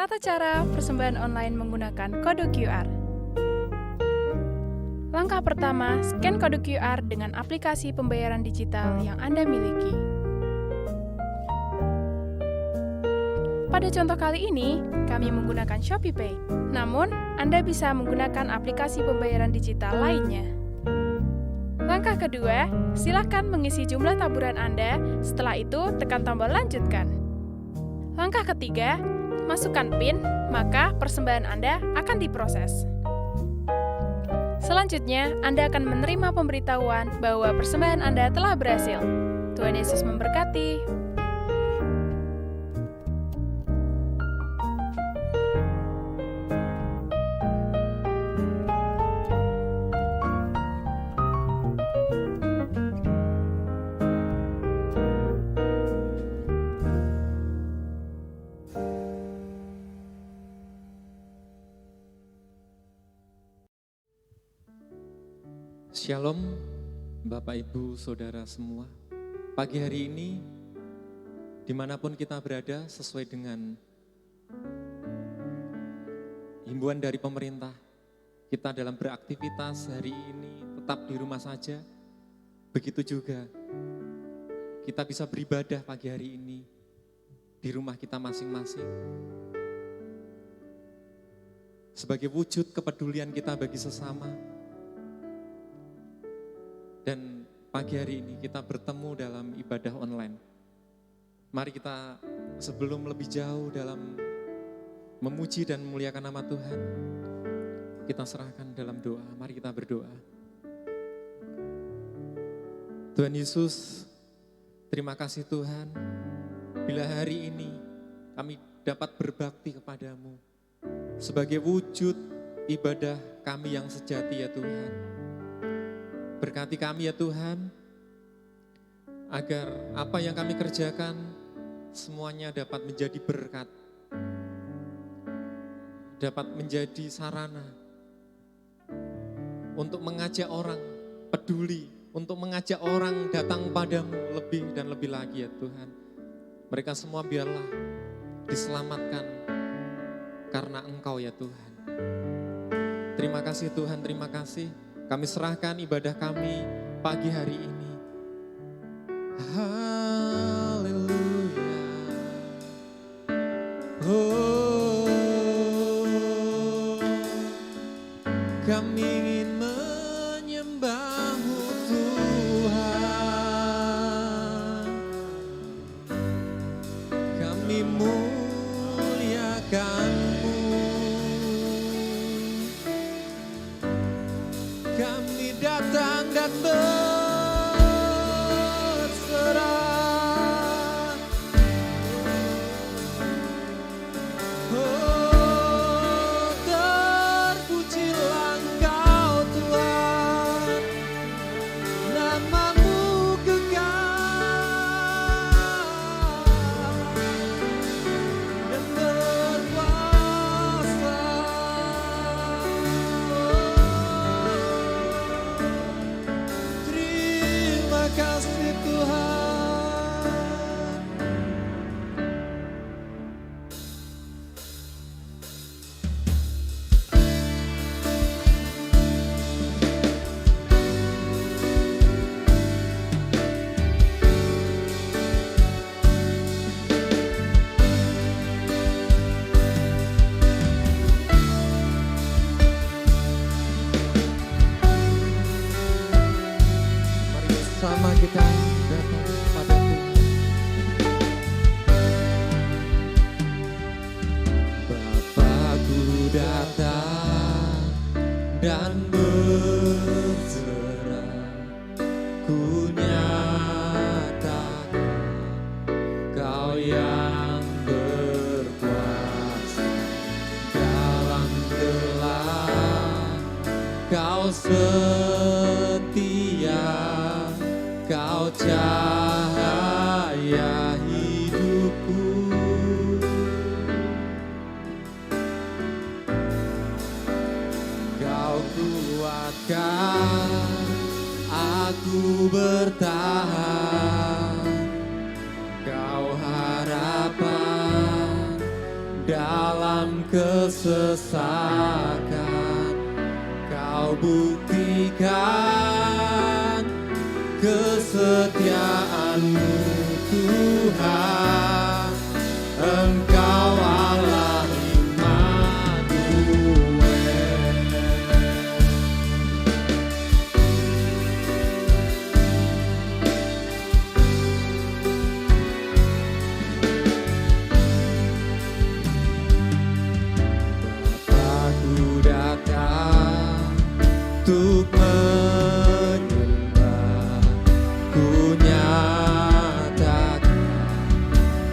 Tata cara persembahan online menggunakan kode QR. Langkah pertama, scan kode QR dengan aplikasi pembayaran digital yang Anda miliki. Pada contoh kali ini, kami menggunakan ShopeePay. Namun, Anda bisa menggunakan aplikasi pembayaran digital lainnya. Langkah kedua, silakan mengisi jumlah taburan Anda. Setelah itu, tekan tombol lanjutkan. Langkah ketiga, masukkan PIN, maka persembahan Anda akan diproses. Selanjutnya, Anda akan menerima pemberitahuan bahwa persembahan Anda telah berhasil. Tuhan Yesus memberkati. Shalom, Bapak, Ibu, Saudara semua. Pagi hari ini, dimanapun kita berada, sesuai dengan himbauan dari pemerintah, kita dalam beraktivitas hari ini tetap di rumah saja. Begitu juga, kita bisa beribadah pagi hari ini di rumah kita masing-masing. Sebagai wujud kepedulian kita bagi sesama. Dan pagi hari ini kita bertemu dalam ibadah online. Mari kita sebelum lebih jauh dalam memuji dan memuliakan nama Tuhan, kita serahkan dalam doa. Mari kita berdoa. Tuhan Yesus, terima kasih Tuhan, bila hari ini kami dapat berbakti kepadamu sebagai wujud ibadah kami yang sejati ya Tuhan. Berkati kami ya Tuhan, agar apa yang kami kerjakan semuanya dapat menjadi berkat, dapat menjadi sarana untuk mengajak orang peduli, untuk mengajak orang datang padamu lebih dan lebih lagi ya Tuhan. Mereka semua biarlah diselamatkan karena Engkau ya Tuhan. Terima kasih Tuhan, terima kasih. Kami serahkan ibadah kami pagi hari ini. Haleluya. Oh, kami ingin menyembah-Mu Tuhan. Kami muliakan-Mu. Kami datang dan berserah. Oh, terpujilah Engkau Tuhan, nama-Mu kekal dan berkuasa. Terima kasih Tuhan. Mari bersama kita datang pada Tuhan. Bapakku datang dan berserah, ku nyatakan Kau yang berkuasa dalam gelap, Kau setia, Kau cahaya hidupku. Kau kuatkan aku bertahan, Kau harapan dalam kesesakan. Kau buktikan kesetiaan-Mu Tuhan, Engkau Allah Immanuel. Bapakku datang untuk menyembah, ku nyatakan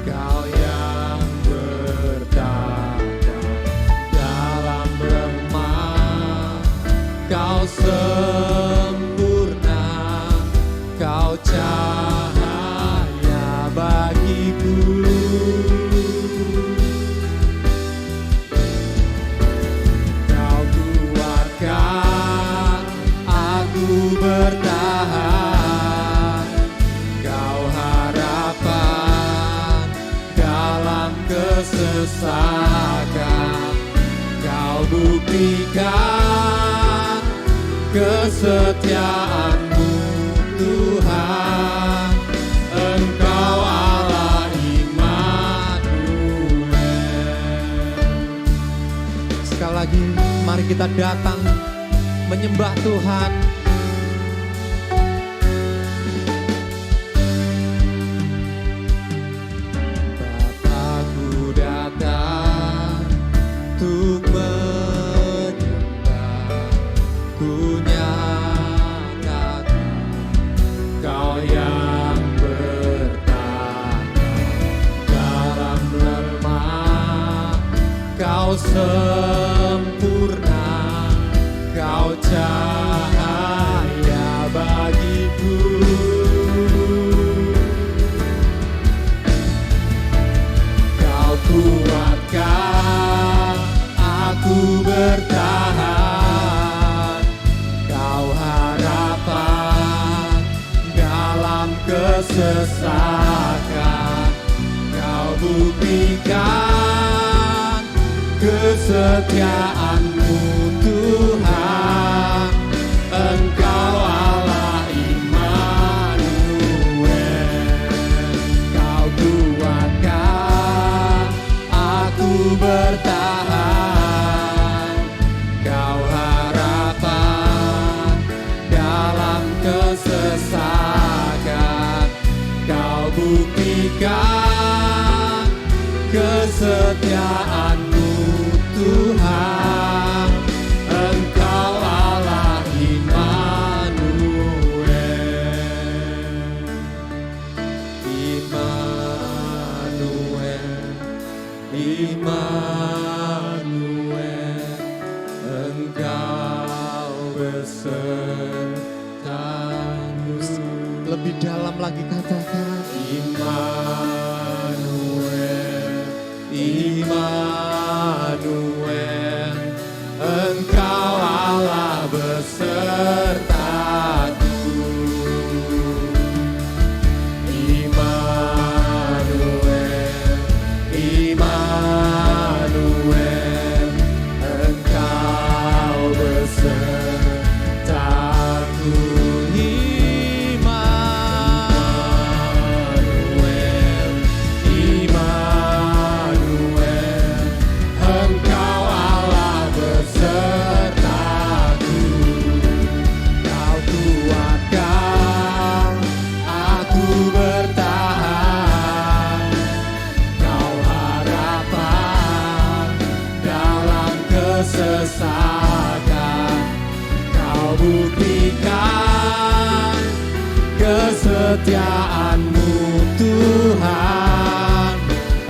Kau yang bertata dalam lemah. Kau sempurna, Kau cahaya bagiku. Kau kuatkan aku bertahan, Kau harapan dalam kesesakan. Kau buktikan kesetiaan-Mu Tuhan, Engkau Allah Immanuel. Sekali lagi mari kita datang menyembah Tuhan. Bapakku datang untuk menyembah, ku nyatakan Kau yang bertata dalam lemah. Kau sempurna, Kau cahaya bagiku. Kau kuatkan aku bertahan, Kau harapan dalam kesesakan. Kau buktikan kesetiaan-Mu Tuhan, Engkau Allah Immanuel. Kau kuatkan aku bertahan, Kau harapan dalam kesesakan. Kau buktikan kesetiaan-Mu Tuhan, Engkau Allah Immanuel. Immanuel, Immanuel, Engkau besertaku. Lebih dalam lagi katakan Immanuel, Immanuel, Engkau Allah besertaku. Immanuel, Immanuel, Engkau besertaku. Immanuel, Immanuel, Engkau Allah besertaku. Kau kuatkan aku bertahan, Kau harapan dalam kesesakan. Kau buktikan kesetiaan-Mu Tuhan,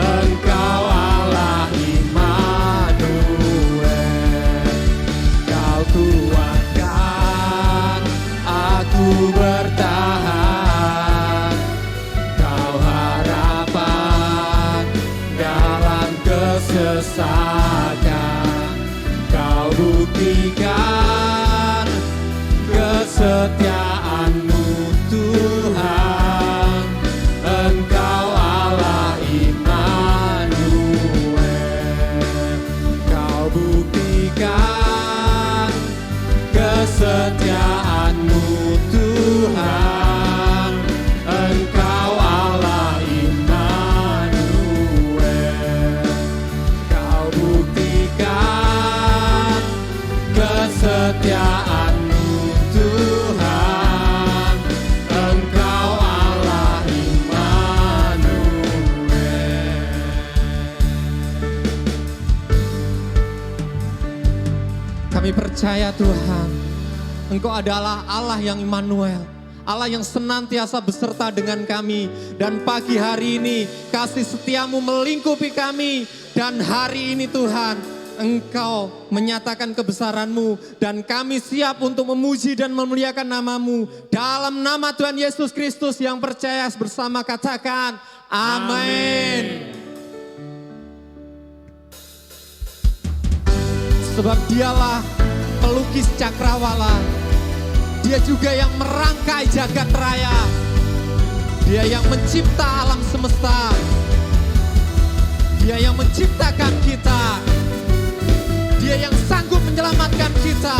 Engkau Allah Immanuel. Kau kuatkan aku bertahan, Kau harapan dalam kesesakan. Kau buktikan kesetiaan-Mu Tuhan, Engkau Allah Immanuel. Kami percaya Tuhan, Engkau adalah Allah yang Immanuel, Allah yang senantiasa beserta dengan kami. Dan pagi hari ini kasih setiamu melingkupi kami. Dan hari ini Tuhan, Engkau menyatakan kebesaran-Mu. Dan kami siap untuk memuji dan memuliakan nama-Mu. Dalam nama Tuhan Yesus Kristus yang percaya bersama katakan, amin. Sebab dialah pelukis cakrawala. Dia juga yang merangkai jagat raya. Dia yang mencipta alam semesta. Dia yang menciptakan kita. Dia yang sanggup menyelamatkan kita.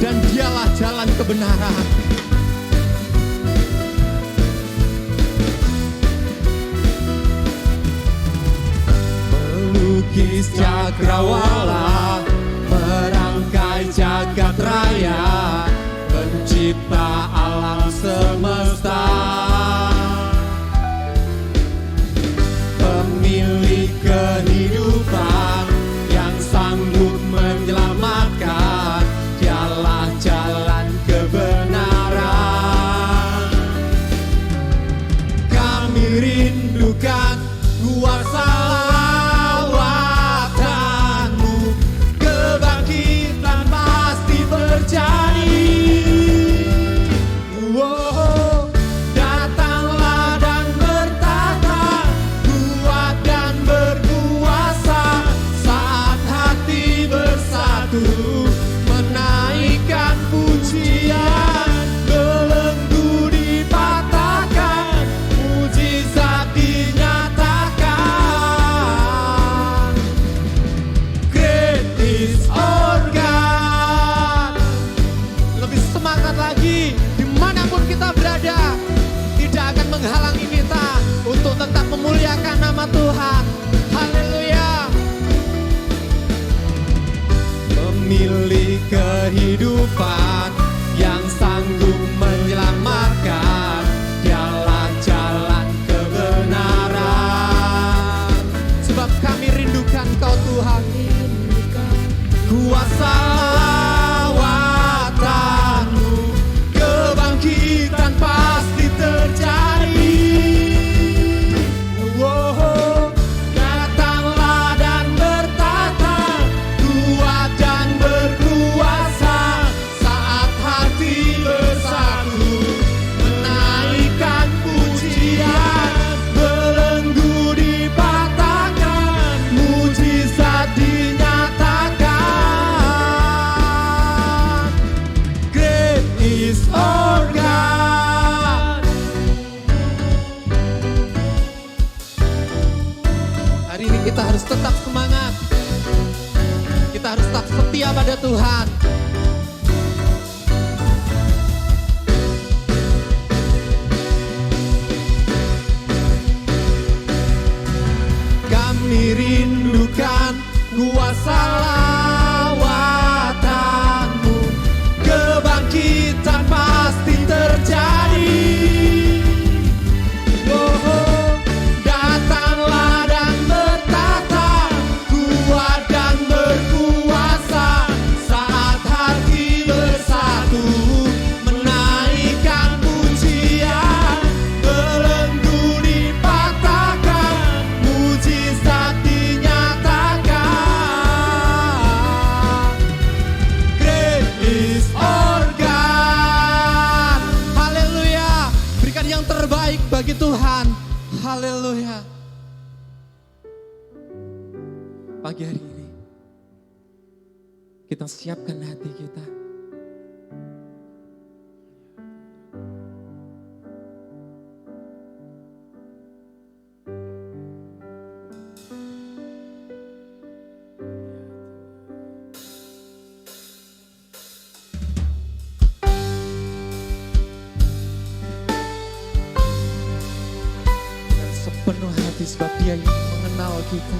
Dan dialah jalan kebenaran. Pelukis cakrawala, merangkai jagat raya, pencipta alam semesta, pemilik kehidupan yang sanggup menyelamatkan, dialah jalan kebenaran. Kami rindukan kuasa menghalangi kita untuk tetap memuliakan nama Tuhan. Haleluya. Pemilik kehidupan yang sanggup menyelamatkan, dialah jalan kebenaran. Sebab kami rindukan Kau Tuhan, kuasa lawatan-Mu, kebangkitan pasti terjadi. Kita harus tetap semangat. Kita harus tetap setia pada Tuhan. Kami rindukan kuasa lawatan-Mu, kebangkitan pasti terjadi. Bagi Tuhan, haleluya. Pagi hari ini kita siapkan hati kita. Penuh hati sebab Dia ingin mengenal kita.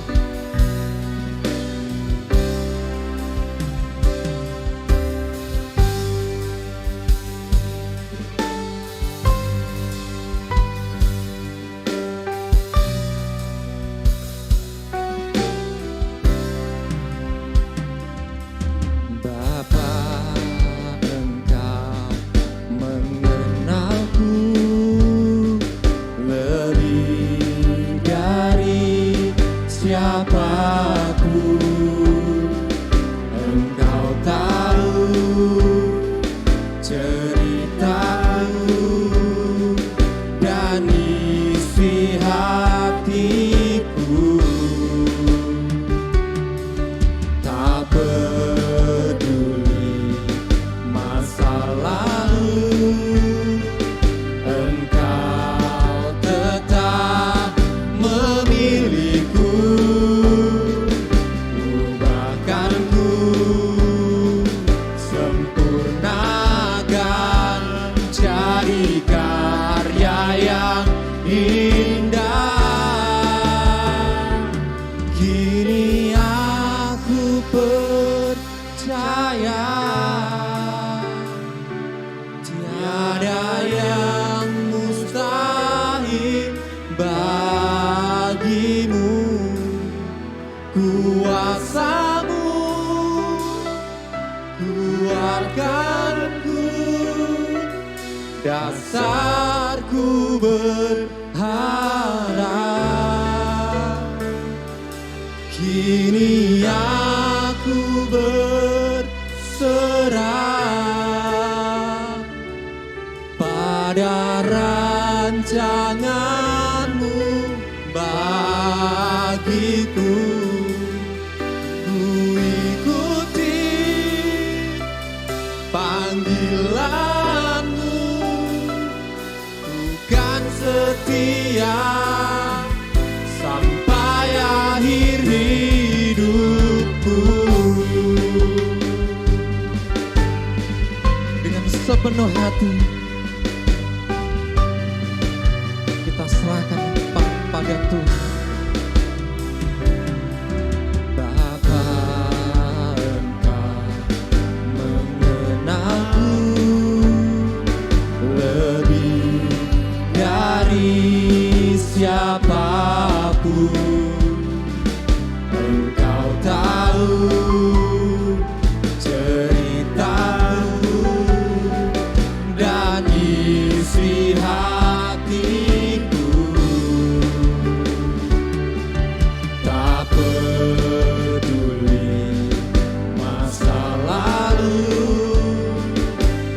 Bapa siapapun, Engkau tahu ceritaku dan isi hatiku. Tak peduli masa lalu, Engkau tetap memilihku. Ubahkanku, sempurnakan, jadi karya yang indah. Kini aku percaya tiada yang mustahil bagimu. Kuasamu kuatkanku, dasarku berharap. Kini aku berserah pada rancanganmu bagiku. Ku ikuti panggilanmu, bukan setia sampai akhir hidupku. Dengan sepenuh hati kita serahkan pada Tuhan. Bapa, Engkau mengenalku lebih dari siapapun. Engkau tahu ceritaku dan isi hatiku. Tak peduli masa lalu,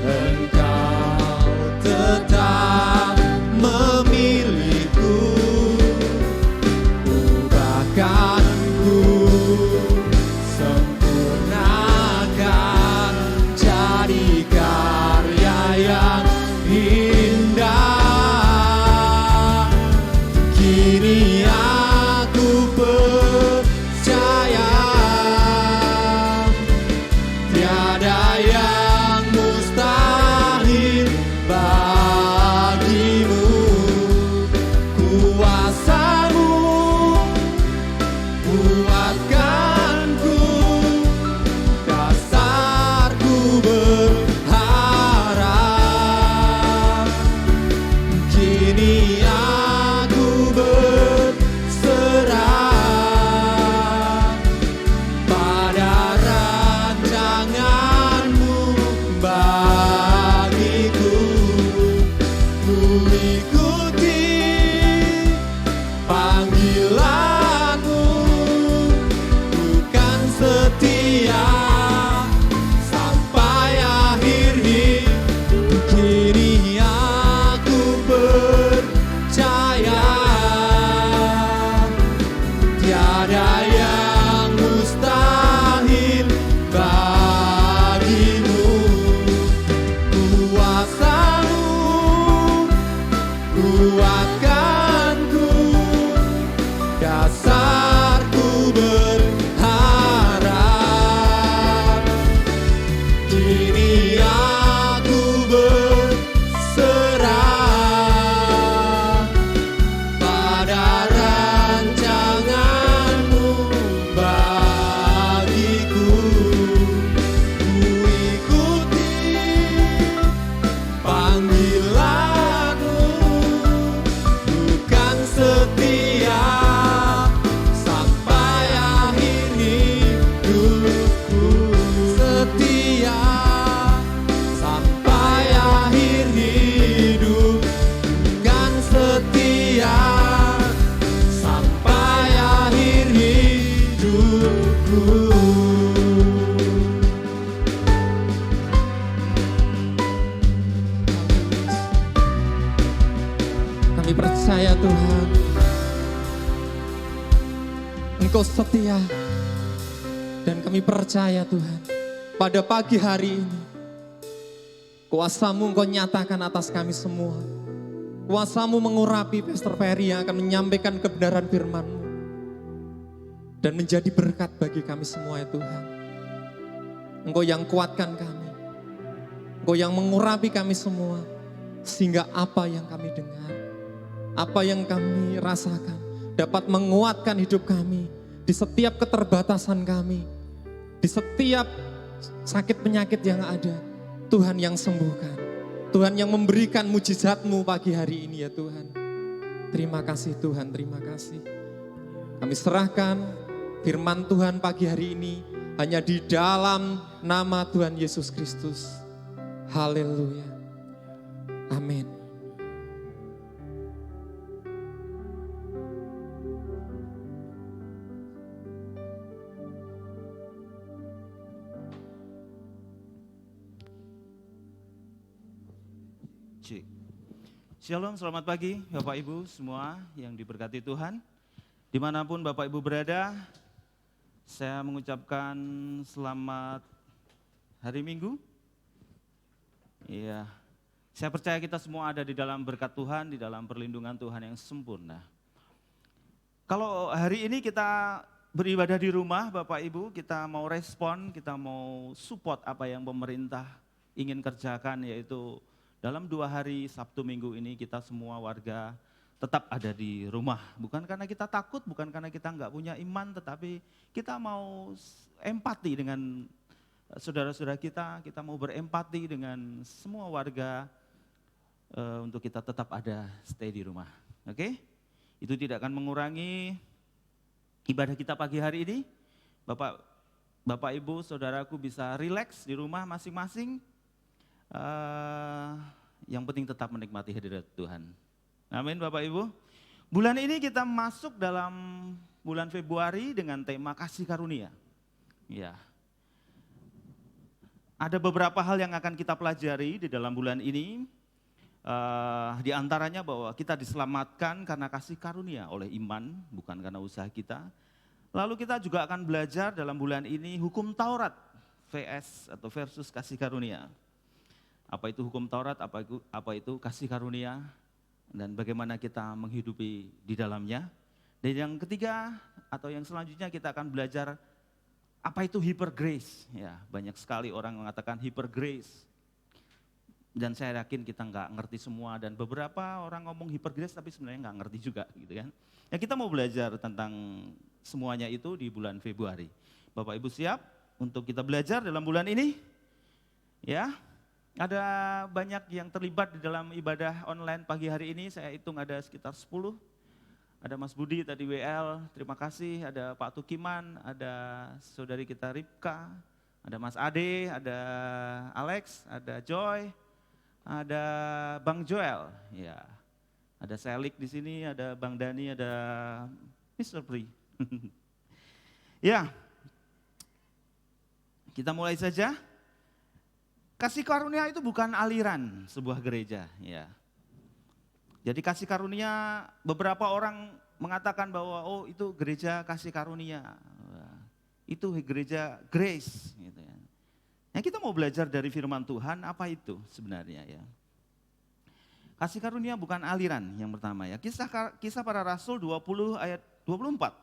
Engkau tetap memilihku. Ubahkanku, sempurnakan, jadi karya yang indah. Kini aku percaya tiada yang mustahil bagimu. Kuasamu kuatkanku, dasarku berharap. Kini aku berserah pada rancanganmu bagiku. Ku ikuti panggilanmu, bukan setia sampai akhir hidup. Kini aku percaya tiada yang mustahil bagimu. Kuasamu kuatkanku, dasarku berharap. Kini aku berserah pada rancanganmu bagiku. Ku ikuti panggilanmu, bukan setia Engkau setia. Dan kami percaya Tuhan, pada pagi hari ini, kuasa-Mu Engkau nyatakan atas kami semua. Kuasa-Mu mengurapi Pastor Ferry yang akan menyampaikan kebenaran firman-Mu. Dan menjadi berkat bagi kami semua ya Tuhan. Engkau yang kuatkan kami. Engkau yang mengurapi kami semua. Sehingga apa yang kami dengar, apa yang kami rasakan, dapat menguatkan hidup kami. Di setiap keterbatasan kami. Di setiap sakit penyakit yang ada. Tuhan yang sembuhkan. Tuhan yang memberikan mujizat-Mu pagi hari ini ya Tuhan. Terima kasih Tuhan, terima kasih. Kami serahkan firman Tuhan pagi hari ini hanya di dalam nama Tuhan Yesus Kristus. Haleluya. Amin. Shalom, selamat pagi Bapak Ibu semua yang diberkati Tuhan. Dimanapun Bapak Ibu berada, saya mengucapkan selamat hari Minggu. Iya, saya percaya kita semua ada di dalam berkat Tuhan, di dalam perlindungan Tuhan yang sempurna. Kalau hari ini kita beribadah di rumah Bapak Ibu, kita mau respon, kita mau support apa yang pemerintah ingin kerjakan, yaitu dalam 2 hari Sabtu Minggu ini kita semua warga tetap ada di rumah. Bukan karena kita takut, bukan karena kita nggak punya iman, tetapi kita mau empati dengan saudara-saudara kita mau berempati dengan semua warga untuk kita tetap ada stay di rumah. Oke? Itu tidak akan mengurangi ibadah kita pagi hari ini. Bapak Ibu, saudaraku bisa rileks di rumah masing-masing. Yang penting tetap menikmati hadirat Tuhan. Amin Bapak Ibu. Bulan ini kita masuk dalam bulan Februari dengan tema kasih karunia. Ya. Ada beberapa hal yang akan kita pelajari di dalam bulan ini. Di antaranya bahwa kita diselamatkan karena kasih karunia oleh iman, bukan karena usaha kita. Lalu kita juga akan belajar dalam bulan ini hukum Taurat versus kasih karunia. Apa itu hukum Taurat, apa itu kasih karunia, dan bagaimana kita menghidupi di dalamnya. Dan yang ketiga atau yang selanjutnya kita akan belajar apa itu hyper grace. Ya, banyak sekali orang mengatakan hyper grace. Dan saya yakin kita nggak ngerti semua, dan beberapa orang ngomong hyper grace tapi sebenarnya nggak ngerti juga gitu kan. Ya, kita mau belajar tentang semuanya itu di bulan Februari. Bapak Ibu siap untuk kita belajar dalam bulan ini? Ya. Ada banyak yang terlibat di dalam ibadah online pagi hari ini, saya hitung ada sekitar 10. Ada Mas Budi tadi WL, terima kasih. Ada Pak Tukiman, ada saudari kita Ripka, ada Mas Ade, ada Alex, ada Joy, ada Bang Joel. Ya, ada Selik di sini, ada Bang Dani, ada Mr. Pri. Ya, kita mulai saja. Kasih karunia itu bukan aliran sebuah gereja, ya. Jadi kasih karunia, beberapa orang mengatakan bahwa oh itu gereja kasih karunia, itu gereja grace, gitu ya. Nah, kita mau belajar dari firman Tuhan apa itu sebenarnya ya. Kasih karunia bukan aliran yang pertama ya. Kisah para Rasul 20 ayat 24.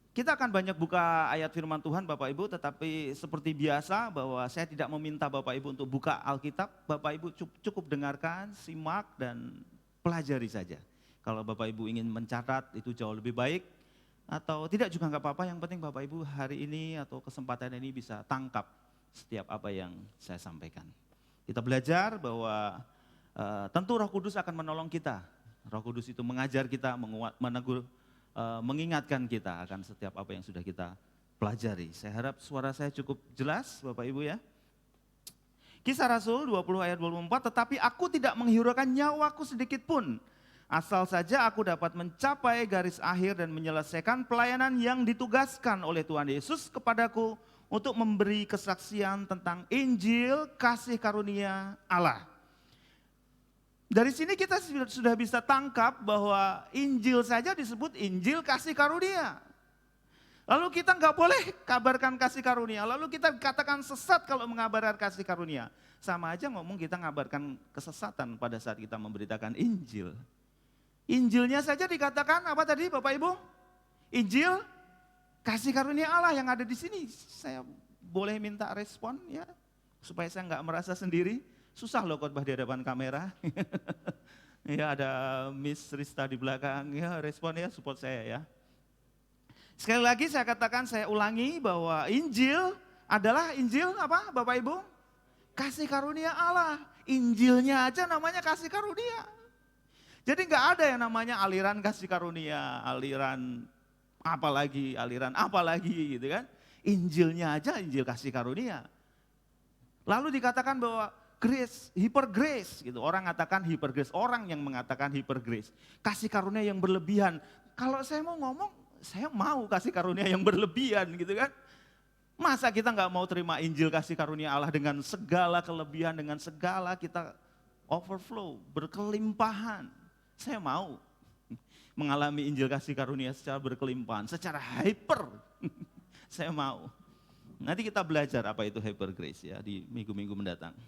Kita akan banyak buka ayat firman Tuhan Bapak Ibu, tetapi seperti biasa bahwa saya tidak meminta Bapak Ibu untuk buka Alkitab. Bapak Ibu cukup dengarkan, simak, dan pelajari saja. Kalau Bapak Ibu ingin mencatat itu jauh lebih baik, atau tidak juga nggak apa-apa, yang penting Bapak Ibu hari ini atau kesempatan ini bisa tangkap setiap apa yang saya sampaikan. Kita belajar bahwa tentu Roh Kudus akan menolong kita. Roh Kudus itu mengajar kita, menegur, mengingatkan kita akan setiap apa yang sudah kita pelajari. Saya harap suara saya cukup jelas Bapak Ibu ya. Kisah Rasul 20 ayat 24, tetapi aku tidak menghiraukan nyawaku sedikit pun, asal saja aku dapat mencapai garis akhir dan menyelesaikan pelayanan yang ditugaskan oleh Tuhan Yesus kepadaku untuk memberi kesaksian tentang Injil kasih karunia Allah. Dari sini kita sudah bisa tangkap bahwa Injil saja disebut Injil kasih karunia. Lalu kita nggak boleh kabarkan kasih karunia. Lalu kita katakan sesat kalau mengabarkan kasih karunia. Sama aja ngomong kita ngabarkan kesesatan pada saat kita memberitakan Injil. Injilnya saja dikatakan apa tadi Bapak Ibu? Injil kasih karunia Allah yang ada di sini. Saya boleh minta respon ya, supaya saya nggak merasa sendiri. Susah loh khotbah di hadapan kamera. Ya ada Miss Rista di belakang, ya respon ya, support saya ya. Sekali lagi saya katakan, saya ulangi bahwa Injil adalah Injil apa Bapak Ibu? Kasih karunia Allah. Injilnya aja namanya kasih karunia. Jadi nggak ada yang namanya aliran kasih karunia, aliran apalagi gitu kan. Injilnya aja Injil kasih karunia. Lalu dikatakan bahwa grace, hyper grace gitu. Orang mengatakan hyper grace, orang yang mengatakan hyper grace. Kasih karunia yang berlebihan. Kalau saya mau ngomong, saya mau kasih karunia yang berlebihan gitu kan. Masa kita nggak mau terima Injil kasih karunia Allah dengan segala kelebihan, dengan segala kita overflow, berkelimpahan. Saya mau mengalami Injil kasih karunia secara berkelimpahan, secara hyper. Saya mau. Nanti kita belajar apa itu hyper grace ya di minggu-minggu mendatang.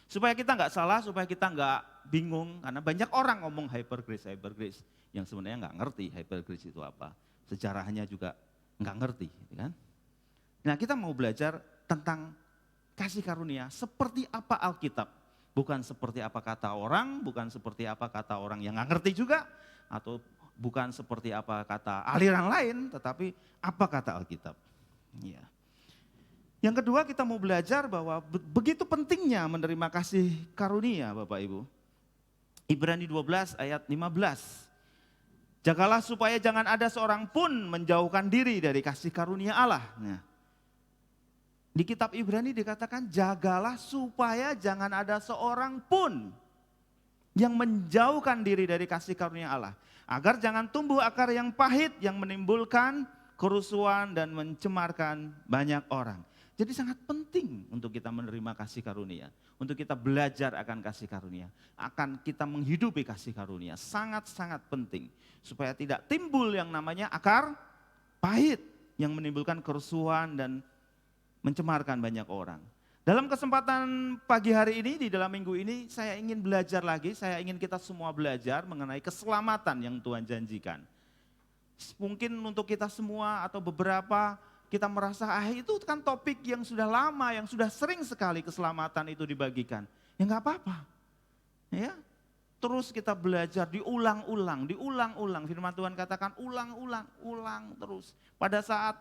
Supaya kita nggak salah, supaya kita nggak bingung, karena banyak orang ngomong hyper grace, yang sebenarnya nggak ngerti hyper grace itu apa. Sejarahnya juga nggak ngerti, kan? Nah kita mau belajar tentang kasih karunia seperti apa Alkitab. Bukan seperti apa kata orang, bukan seperti apa kata orang yang nggak ngerti juga, atau bukan seperti apa kata aliran lain, tetapi apa kata Alkitab. Ya. Yang kedua kita mau belajar bahwa begitu pentingnya menerima kasih karunia Bapak Ibu. Ibrani 12 ayat 15. Jagalah supaya jangan ada seorang pun menjauhkan diri dari kasih karunia Allah. Nah, di kitab Ibrani dikatakan jagalah supaya jangan ada seorang pun yang menjauhkan diri dari kasih karunia Allah. Agar jangan tumbuh akar yang pahit yang menimbulkan kerusuhan dan mencemarkan banyak orang. Jadi sangat penting untuk kita menerima kasih karunia. Untuk kita belajar akan kasih karunia. Akan kita menghidupi kasih karunia. Sangat-sangat penting. Supaya tidak timbul yang namanya akar pahit yang menimbulkan kerusuhan dan mencemarkan banyak orang. Dalam kesempatan pagi hari ini, di dalam minggu ini, saya ingin belajar lagi, saya ingin kita semua belajar mengenai keselamatan yang Tuhan janjikan. Mungkin untuk kita semua atau beberapa, kita merasa itu kan topik yang sudah lama, yang sudah sering sekali keselamatan itu dibagikan. Ya enggak apa-apa. Ya. Terus kita belajar diulang-ulang. Firman Tuhan katakan ulang terus. Pada saat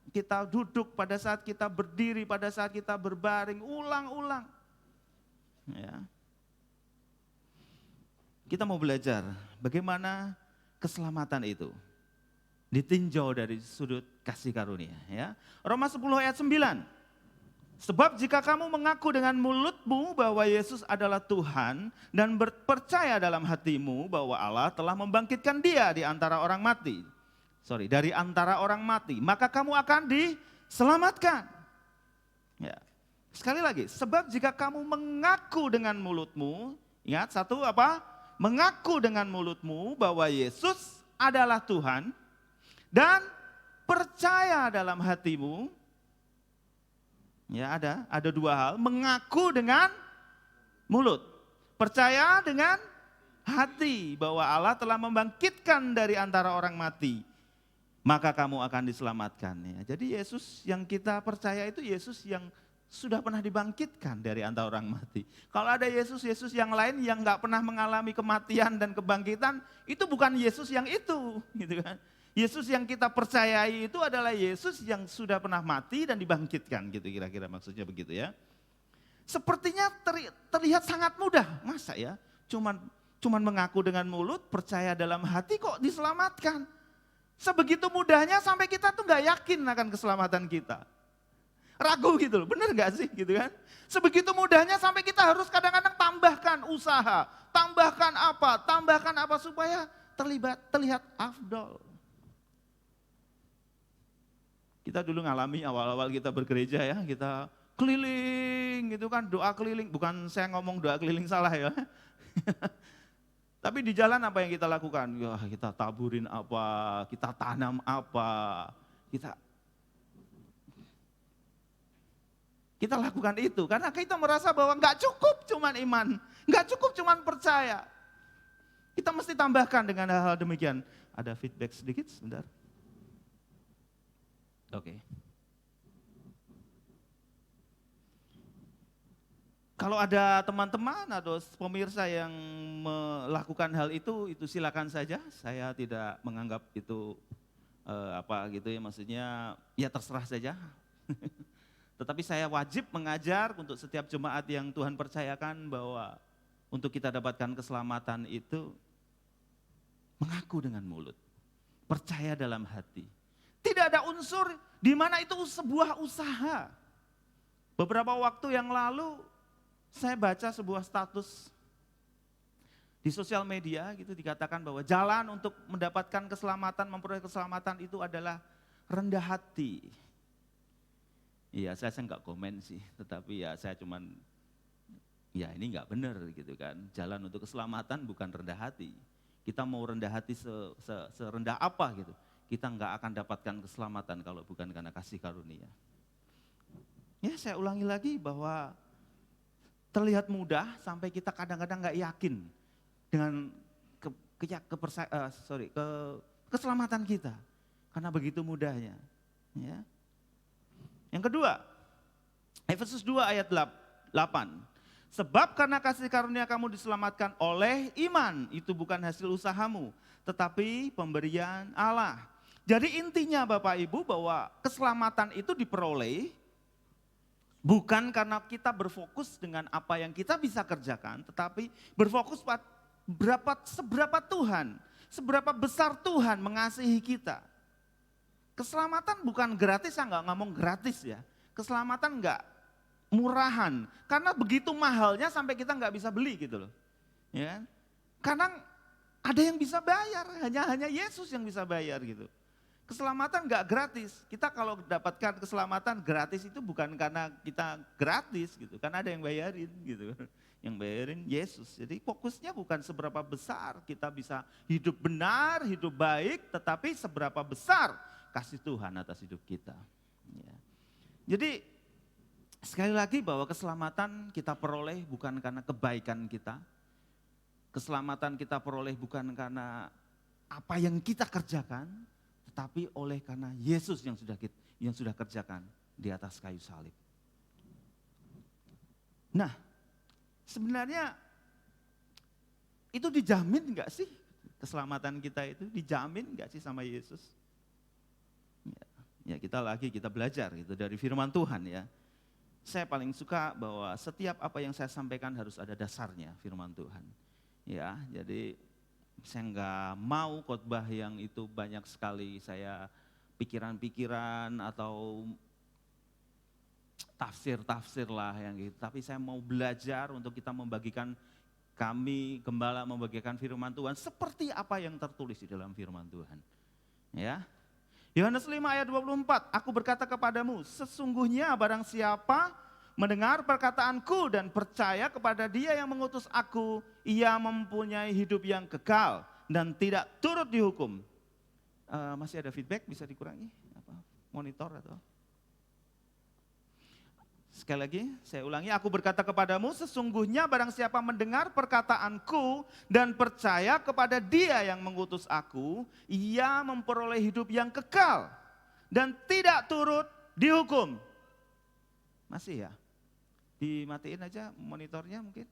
kita duduk, pada saat kita berdiri, pada saat kita berbaring, ulang-ulang. Ya. Kita mau belajar bagaimana keselamatan itu ditinjau dari sudut kasih karunia. Ya. Roma 10 ayat 9. Sebab jika kamu mengaku dengan mulutmu bahwa Yesus adalah Tuhan dan percaya dalam hatimu bahwa Allah telah membangkitkan dia dari antara orang mati, maka kamu akan diselamatkan. Ya. Sekali lagi, sebab jika kamu mengaku dengan mulutmu, ingat satu apa? Mengaku dengan mulutmu bahwa Yesus adalah Tuhan dan percaya dalam hatimu. Ya ada dua hal, mengaku dengan mulut, percaya dengan hati bahwa Allah telah membangkitkan dari antara orang mati. Maka kamu akan diselamatkan. Ya. Jadi Yesus yang kita percaya itu Yesus yang sudah pernah dibangkitkan dari antara orang mati. Kalau ada Yesus yang lain yang nggak pernah mengalami kematian dan kebangkitan, itu bukan Yesus yang itu, gitu kan? Yesus yang kita percayai itu adalah Yesus yang sudah pernah mati dan dibangkitkan, gitu kira-kira maksudnya begitu ya. Sepertinya terlihat sangat mudah, masa ya? Cuman mengaku dengan mulut, percaya dalam hati kok diselamatkan. Sebegitu mudahnya sampai kita tuh gak yakin akan keselamatan kita. Ragu gitu loh, bener gak sih gitu kan? Sebegitu mudahnya sampai kita harus kadang-kadang tambahkan usaha, tambahkan apa supaya terlihat afdol. Kita dulu ngalami awal-awal kita bergereja ya, kita keliling gitu kan, doa keliling, bukan saya ngomong doa keliling salah ya. Tapi di jalan apa yang kita lakukan? Ya, kita taburin apa, kita tanam apa, kita lakukan itu karena kita merasa bahwa nggak cukup cuman iman, nggak cukup cuman percaya. Kita mesti tambahkan dengan hal-hal demikian. Ada feedback sedikit, sebentar. Oke. Kalau ada teman-teman atau pemirsa yang melakukan hal itu silakan saja. Saya tidak menganggap itu apa gitu ya, maksudnya ya terserah saja. Tetapi saya wajib mengajar untuk setiap jemaat yang Tuhan percayakan bahwa untuk kita dapatkan keselamatan itu mengaku dengan mulut, percaya dalam hati. Tidak ada unsur di mana itu sebuah usaha. Beberapa waktu yang lalu saya baca sebuah status di sosial media gitu, dikatakan bahwa jalan untuk mendapatkan keselamatan, memperoleh keselamatan itu adalah rendah hati. Iya, saya enggak komen sih, tetapi ya saya cuman ya ini enggak benar gitu kan. Jalan untuk keselamatan bukan rendah hati. Kita mau rendah hati serendah apa gitu. Kita enggak akan dapatkan keselamatan kalau bukan karena kasih karunia. Ya, saya ulangi lagi bahwa terlihat mudah sampai kita kadang-kadang enggak yakin dengan keselamatan kita. Karena begitu mudahnya. Ya. Yang kedua, Efesus 2 ayat 8. Sebab karena kasih karunia kamu diselamatkan oleh iman, itu bukan hasil usahamu, tetapi pemberian Allah. Jadi intinya Bapak Ibu bahwa keselamatan itu diperoleh bukan karena kita berfokus dengan apa yang kita bisa kerjakan, tetapi berfokus pada seberapa besar Tuhan mengasihi kita. Keselamatan bukan gratis, saya nggak ngomong gratis ya. Keselamatan nggak murahan, karena begitu mahalnya sampai kita nggak bisa beli gitu loh. Ya, karena ada yang bisa bayar, hanya Yesus yang bisa bayar gitu. Keselamatan nggak gratis. Kita kalau dapatkan keselamatan gratis itu bukan karena kita gratis gitu, karena ada yang bayarin gitu. Yang bayarin Yesus. Jadi fokusnya bukan seberapa besar kita bisa hidup benar, hidup baik, tetapi seberapa besar kasih Tuhan atas hidup kita. Ya. Jadi sekali lagi bahwa keselamatan kita peroleh bukan karena kebaikan kita. Keselamatan kita peroleh bukan karena apa yang kita kerjakan, tetapi oleh karena Yesus yang sudah kerjakan di atas kayu salib. Nah, sebenarnya itu dijamin enggak sih? Keselamatan kita itu dijamin enggak sih sama Yesus? Ya kita belajar gitu dari firman Tuhan ya. Saya paling suka bahwa setiap apa yang saya sampaikan harus ada dasarnya firman Tuhan. Ya, jadi saya enggak mau khotbah yang itu banyak sekali saya pikiran-pikiran atau tafsir-tafsir lah yang gitu. Tapi saya mau belajar untuk kita membagikan, kami gembala membagikan firman Tuhan seperti apa yang tertulis di dalam firman Tuhan. Ya. Yohanes 5 ayat 24, aku berkata kepadamu, sesungguhnya barang siapa mendengar perkataanku dan percaya kepada Dia yang mengutus aku, ia mempunyai hidup yang kekal dan tidak turut dihukum. Masih ada feedback, bisa dikurangi? Monitor atau? Sekali lagi, saya ulangi, aku berkata kepadamu, sesungguhnya barang siapa mendengar perkataanku dan percaya kepada Dia yang mengutus aku, ia memperoleh hidup yang kekal dan tidak turut dihukum. Masih ya? Dimatiin aja monitornya mungkin.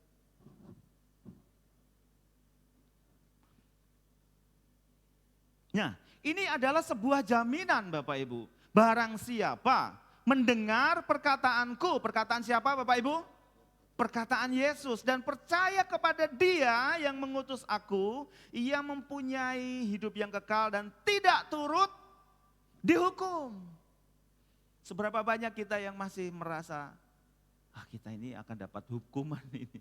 Nah, ini adalah sebuah jaminan Bapak Ibu. Barang siapa mendengar perkataanku, perkataan siapa Bapak Ibu? Perkataan Yesus, dan percaya kepada Dia yang mengutus aku, ia mempunyai hidup yang kekal dan tidak turut dihukum. Seberapa banyak kita yang masih merasa, kita ini akan dapat hukuman ini,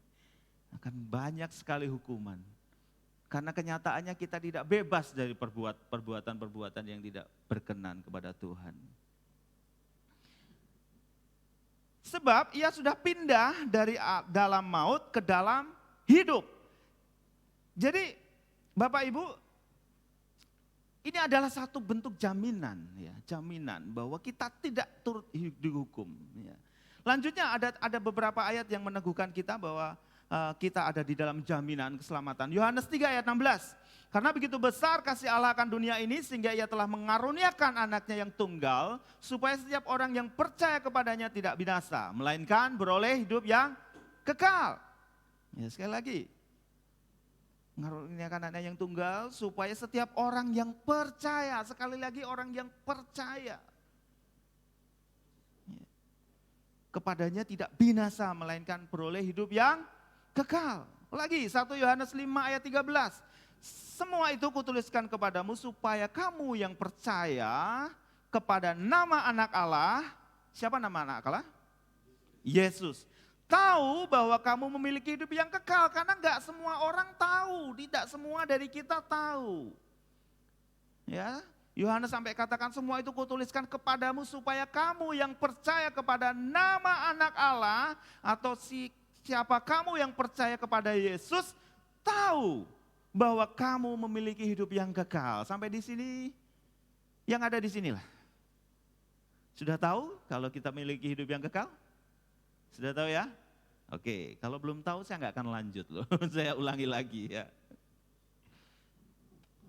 akan banyak sekali hukuman. Karena kenyataannya kita tidak bebas dari perbuatan-perbuatan yang tidak berkenan kepada Tuhan. Sebab ia sudah pindah dari dalam maut ke dalam hidup. Jadi Bapak Ibu, ini adalah satu bentuk jaminan, ya, jaminan bahwa kita tidak turut dihukum. Ya. Lanjutnya ada beberapa ayat yang meneguhkan kita bahwa kita ada di dalam jaminan keselamatan. Yohanes 3 ayat 16. Karena begitu besar kasih Allah akan dunia ini sehingga ia telah mengaruniakan anaknya yang tunggal supaya setiap orang yang percaya kepadanya tidak binasa, melainkan beroleh hidup yang kekal. Ya, sekali lagi, mengaruniakan anaknya yang tunggal supaya setiap orang yang percaya, sekali lagi orang yang percaya, kepadanya tidak binasa melainkan beroleh hidup yang kekal. Lagi 1 Yohanes 5 ayat 13. Semua itu kutuliskan kepadamu supaya kamu yang percaya kepada nama anak Allah. Siapa nama anak Allah? Yesus. Tahu bahwa kamu memiliki hidup yang kekal, karena enggak semua orang tahu, tidak semua dari kita tahu. Ya, Yohanes sampai katakan semua itu kutuliskan kepadamu supaya kamu yang percaya kepada nama anak Allah atau siapa kamu yang percaya kepada Yesus tahu bahwa kamu memiliki hidup yang kekal. Sampai di sini, yang ada di sinilah. Sudah tahu kalau kita memiliki hidup yang kekal? Sudah tahu ya? Oke, kalau belum tahu saya nggak akan lanjut loh. Saya ulangi lagi ya.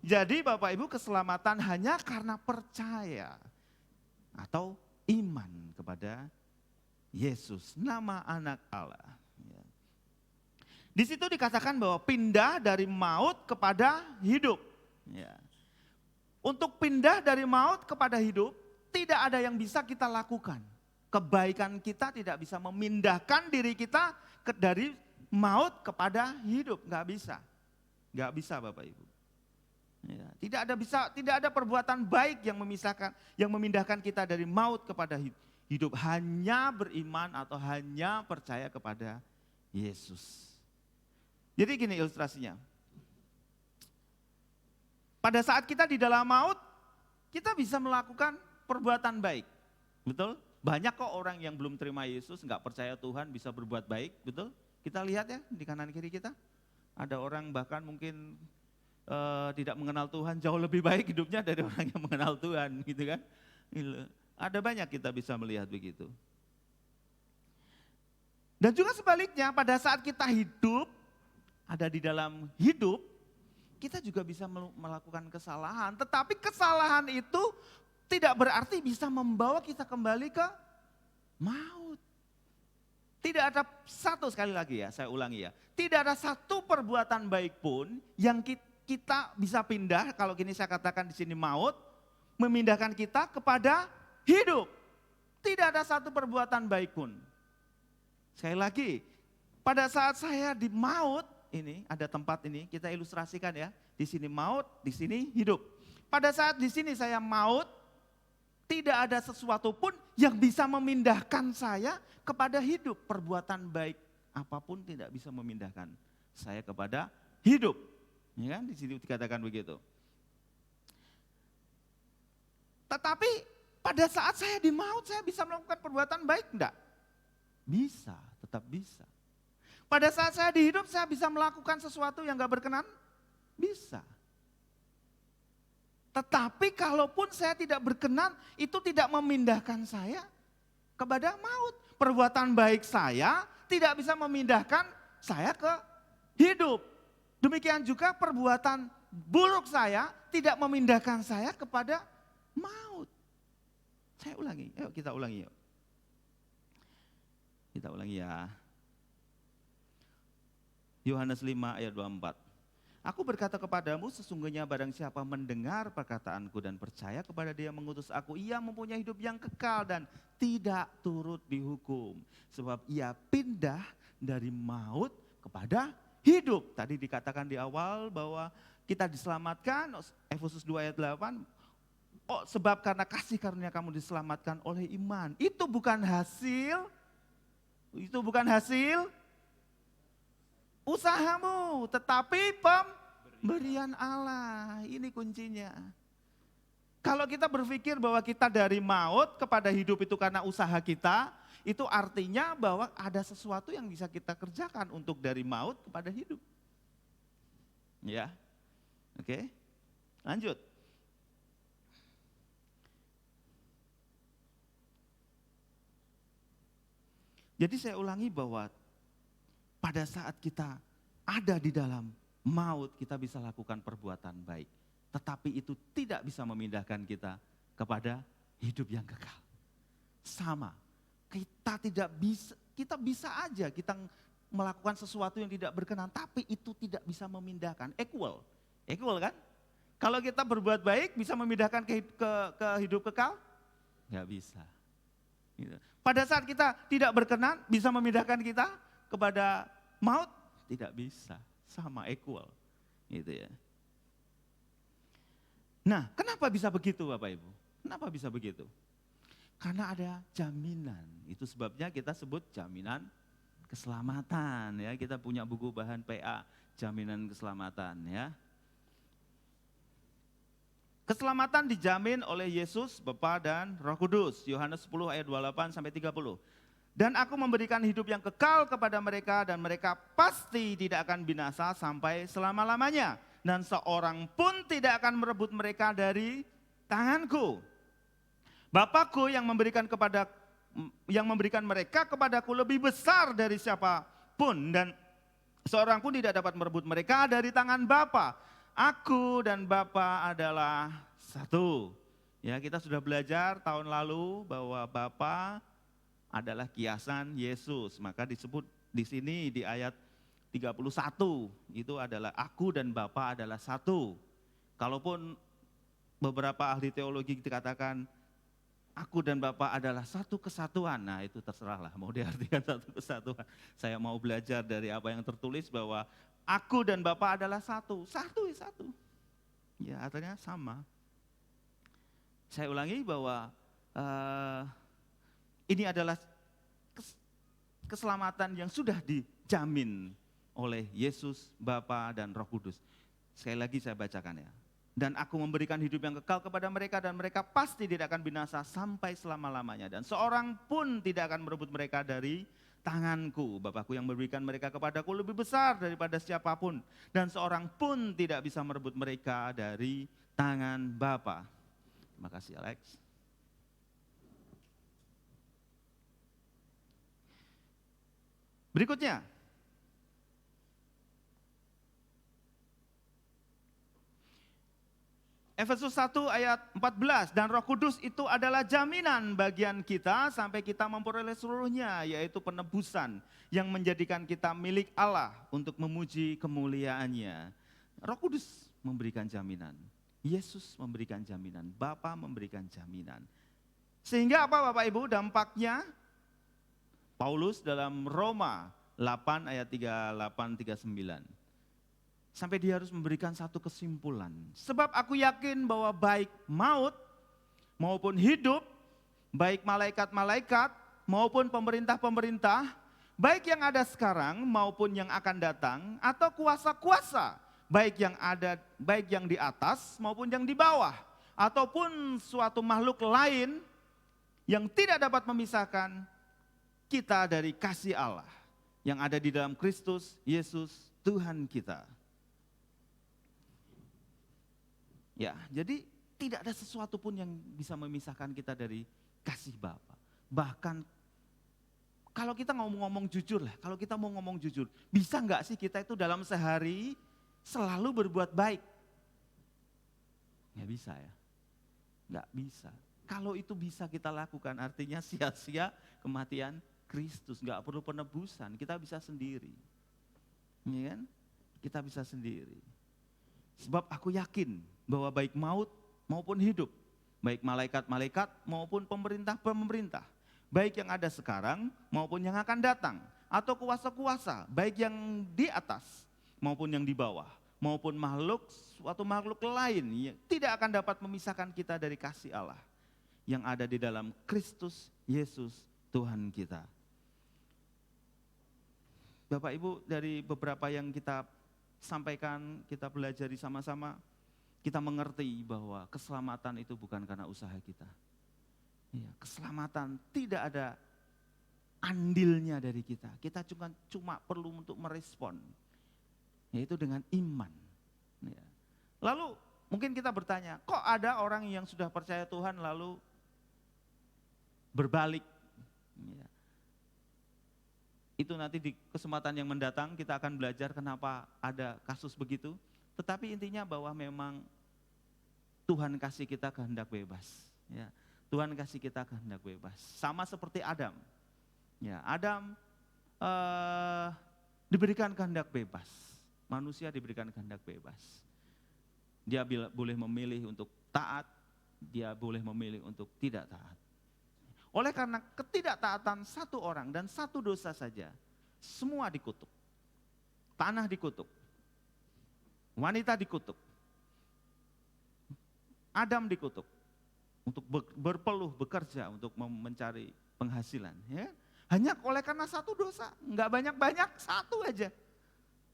Jadi Bapak Ibu, keselamatan hanya karena percaya atau iman kepada Yesus, nama anak Allah. Di situ dikatakan bahwa pindah dari maut kepada hidup. Ya. Untuk pindah dari maut kepada hidup, tidak ada yang bisa kita lakukan. Kebaikan kita tidak bisa memindahkan diri kita dari maut kepada hidup. Nggak bisa. Nggak bisa Bapak Ibu. Ya. Tidak ada perbuatan baik yang memindahkan kita dari maut kepada hidup. Hanya beriman atau hanya percaya kepada Yesus. Jadi gini ilustrasinya, pada saat kita di dalam maut, kita bisa melakukan perbuatan baik, betul? Banyak kok orang yang belum terima Yesus, nggak percaya Tuhan bisa berbuat baik, betul? Kita lihat ya di kanan kiri kita, ada orang bahkan mungkin tidak mengenal Tuhan jauh lebih baik hidupnya dari orang yang mengenal Tuhan, gitu kan? Ada banyak kita bisa melihat begitu. Dan juga sebaliknya, pada saat kita hidup, ada di dalam hidup, kita juga bisa melakukan kesalahan. Tetapi kesalahan itu tidak berarti bisa membawa kita kembali ke maut. Tidak ada satu, sekali lagi ya, saya ulangi ya. Tidak ada satu perbuatan baik pun yang kita bisa pindah, kalau gini saya katakan di sini maut, memindahkan kita kepada hidup. Tidak ada satu perbuatan baik pun. Sekali lagi, pada saat saya di maut, ini ada tempat ini kita ilustrasikan ya. Di sini maut, di sini hidup. Pada saat di sini saya maut, tidak ada sesuatu pun yang bisa memindahkan saya kepada hidup. Perbuatan baik apapun tidak bisa memindahkan saya kepada hidup. Ya kan? Di sini dikatakan begitu. Tetapi pada saat saya di maut, saya bisa melakukan perbuatan baik enggak? Bisa, tetap bisa. Pada saat saya di hidup, saya bisa melakukan sesuatu yang gak berkenan? Bisa. Tetapi kalaupun saya tidak berkenan, itu tidak memindahkan saya kepada maut. Perbuatan baik saya tidak bisa memindahkan saya ke hidup. Demikian juga perbuatan buruk saya tidak memindahkan saya kepada maut. Saya ulangi, yuk kita ulangi yuk. Kita ulangi ya. Yohanes 5 ayat 24. Aku berkata kepadamu, sesungguhnya barang siapa mendengar perkataanku dan percaya kepada Dia yang mengutus aku, ia mempunyai hidup yang kekal dan tidak turut dihukum. Sebab ia pindah dari maut kepada hidup. Tadi dikatakan di awal bahwa kita diselamatkan, Efesus 2 ayat 8. Oh, sebab karena kasih karunia kamu diselamatkan oleh iman. Itu bukan hasil usahamu, tetapi pemberian Allah. Ini kuncinya. Kalau kita berpikir bahwa kita dari maut kepada hidup itu karena usaha kita, itu artinya bahwa ada sesuatu yang bisa kita kerjakan untuk dari maut kepada hidup. Ya. Oke. Lanjut. Jadi saya ulangi bahwa pada saat kita ada di dalam maut, kita bisa lakukan perbuatan baik. Tetapi itu tidak bisa memindahkan kita kepada hidup yang kekal. Sama, kita bisa aja kita melakukan sesuatu yang tidak berkenan, tapi itu tidak bisa memindahkan. Equal kan? Kalau kita berbuat baik bisa memindahkan ke hidup kekal? Nggak bisa. Gitu. Pada saat kita tidak berkenan, bisa memindahkan kita kepada maut? Tidak bisa, sama equal. Gitu ya. Nah, kenapa bisa begitu Bapak Ibu? Kenapa bisa begitu? Karena ada jaminan. Itu sebabnya kita sebut jaminan keselamatan ya. Kita punya buku bahan PA, jaminan keselamatan ya. Keselamatan dijamin oleh Yesus, Bapa dan Roh Kudus. Yohanes 10 ayat 28 sampai 30. Dan aku memberikan hidup yang kekal kepada mereka dan mereka pasti tidak akan binasa sampai selama-lamanya. Dan seorang pun tidak akan merebut mereka dari tanganku. Bapakku yang memberikan mereka kepadaku lebih besar dari siapapun dan seorang pun tidak dapat merebut mereka dari tangan Bapa. Aku dan Bapa adalah satu. Ya, kita sudah belajar tahun lalu bahwa Bapa adalah kiasan Yesus. Maka disebut di sini di ayat 31 itu adalah aku dan Bapa adalah satu. Kalaupun beberapa ahli teologi dikatakan aku dan Bapa adalah satu kesatuan. Nah itu terserahlah mau diartikan satu kesatuan. Saya mau belajar dari apa yang tertulis bahwa aku dan Bapa adalah satu. Satu. Ya artinya sama. Saya ulangi bahwa ini adalah keselamatan yang sudah dijamin oleh Yesus, Bapa dan Roh Kudus. Sekali lagi saya bacakan ya. Dan aku memberikan hidup yang kekal kepada mereka dan mereka pasti tidak akan binasa sampai selama-lamanya. Dan seorang pun tidak akan merebut mereka dari tanganku. Bapakku yang memberikan mereka kepadaku lebih besar daripada siapapun. Dan seorang pun tidak bisa merebut mereka dari tangan Bapa. Terima kasih Alex. Berikutnya. Efesus 1 ayat 14, dan Roh Kudus itu adalah jaminan bagian kita sampai kita memperoleh seluruhnya, yaitu penebusan yang menjadikan kita milik Allah untuk memuji kemuliaannya. Roh Kudus memberikan jaminan, Yesus memberikan jaminan, Bapa memberikan jaminan. Sehingga apa Bapak Ibu dampaknya? Paulus dalam Roma 8 ayat 38-39. Sampai dia harus memberikan satu kesimpulan. Sebab aku yakin bahwa baik maut maupun hidup, baik malaikat-malaikat maupun pemerintah-pemerintah, baik yang ada sekarang maupun yang akan datang, atau kuasa-kuasa, baik yang di atas maupun yang di bawah, ataupun suatu makhluk lain yang tidak dapat memisahkan kita dari kasih Allah yang ada di dalam Kristus Yesus Tuhan kita. Ya, jadi tidak ada sesuatu pun yang bisa memisahkan kita dari kasih Bapa. Bahkan kalau kita ngomong jujur lah, kalau kita mau ngomong jujur, bisa nggak sih kita itu dalam sehari selalu berbuat baik? Nggak bisa ya, nggak bisa. Kalau itu bisa kita lakukan, artinya sia-sia kematian Kristus, nggak perlu penebusan, kita bisa sendiri. Ya kan? Kita bisa sendiri. Sebab aku yakin bahwa baik maut maupun hidup, baik malaikat-malaikat maupun pemerintah-pemerintah, baik yang ada sekarang maupun yang akan datang, atau kuasa-kuasa, baik yang di atas maupun yang di bawah, maupun suatu makhluk lain, tidak akan dapat memisahkan kita dari kasih Allah yang ada di dalam Kristus Yesus Tuhan kita. Bapak Ibu, dari beberapa yang kita sampaikan, kita pelajari sama-sama, kita mengerti bahwa keselamatan itu bukan karena usaha kita. Ya, keselamatan tidak ada andilnya dari kita. Kita cuma perlu untuk merespon, yaitu dengan iman. Lalu mungkin kita bertanya, kok ada orang yang sudah percaya Tuhan lalu berbalik? Ya. Itu nanti di kesempatan yang mendatang kita akan belajar kenapa ada kasus begitu. Tetapi intinya bahwa memang Tuhan kasih kita kehendak bebas. Ya. Tuhan kasih kita kehendak bebas. Sama seperti Adam. Ya, Adam diberikan kehendak bebas. Manusia diberikan kehendak bebas. Dia boleh memilih untuk taat, dia boleh memilih untuk tidak taat. Oleh karena ketidaktaatan satu orang dan satu dosa saja, semua dikutuk. Tanah dikutuk, wanita dikutuk, Adam dikutuk untuk berpeluh, bekerja untuk mencari penghasilan. Ya. Hanya oleh karena satu dosa, enggak banyak-banyak, satu aja.